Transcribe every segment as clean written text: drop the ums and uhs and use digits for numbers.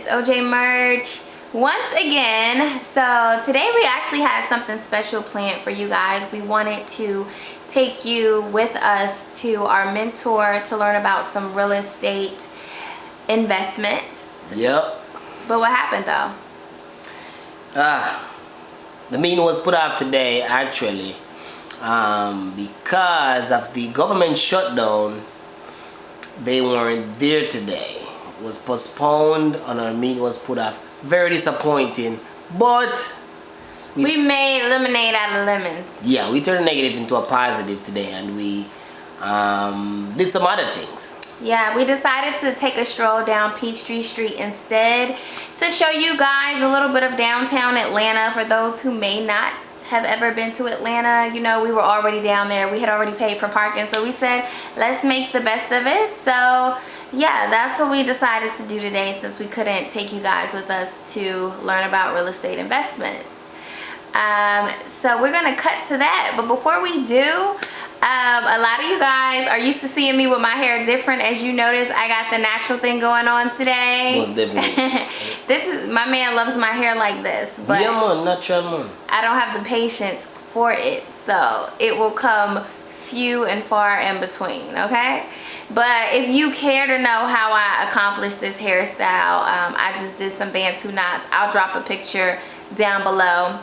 It's OJ Merge once again. So today we actually had something special planned for you guys. We wanted to take you with us to our mentor to learn about some real estate investments. Yep. But what happened though? The meeting was put off today actually because of the government shutdown. They weren't there today. It was postponed and our meeting was put off. Very disappointing, but we made lemonade out of lemons. Yeah, we turned negative into a positive today, and we did some other things. Yeah, we decided to take a stroll down Peachtree Street instead to show you guys a little bit of downtown Atlanta. For those who may not have ever been to Atlanta, you know, we were already down there. We had already paid for parking, so we said, let's make the best of it. So yeah, that's what we decided to do today since we couldn't take you guys with us to learn about real estate investments. So we're gonna cut to that, but before we do, a lot of you guys are used to seeing me with my hair different. As you notice, I got the natural thing going on today. Most definitely. This is, my man loves my hair like this, but yeah, man, natural man. I don't have the patience for it, so it will come few and far in between, okay? But if you care to know how I accomplished this hairstyle, I just did some Bantu knots. I'll drop a picture down below.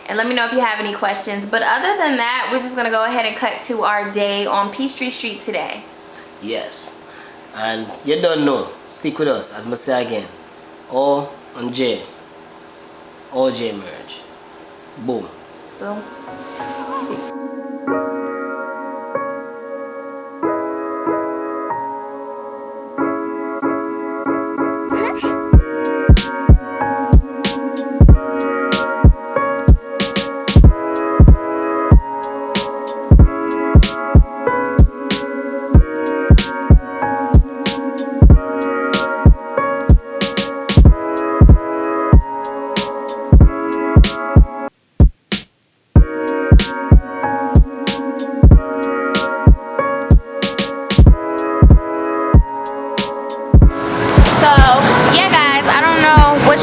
And let me know if you have any questions. But other than that, we're just gonna go ahead and cut to our day on Peachtree Street today. Yes. And you don't know, stick with us, as I say again. O and J. OJ Merge. Boom. Boom.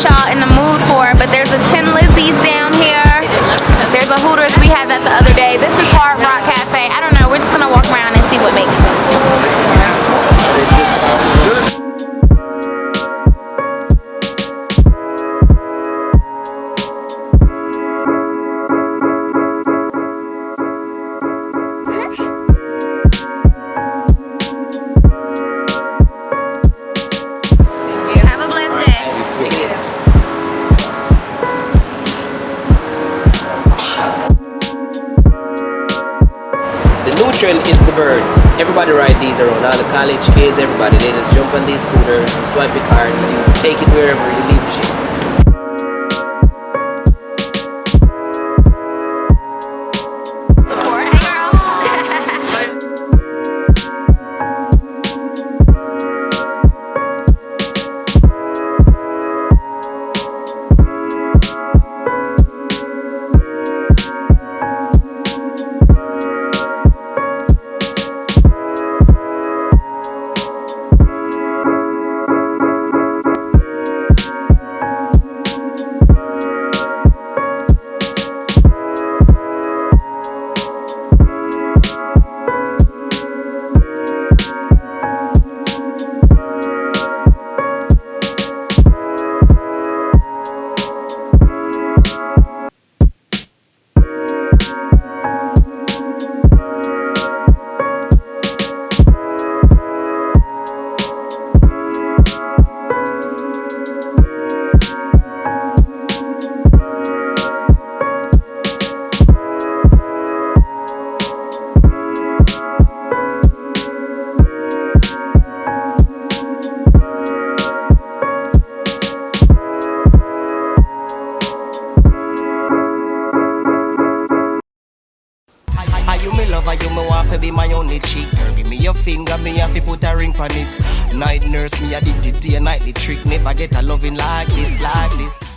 Y'all in the mood for, but there's a 10 Lizzie's down here. There's a Hooters. We had that the other day. This is Hard Rock Cafe. I don't know. We're just gonna walk around and see what makes it. Trend is the birds. Everybody ride these around. All the college kids, everybody. They just jump on these scooters, swipe your card, and you take it wherever you leave the shit. You me want to be my only cheek. Girl, give me your finger, me have to put a ring on it. Night nurse, me addicted to your nightly trick. Never get a loving like this, like this.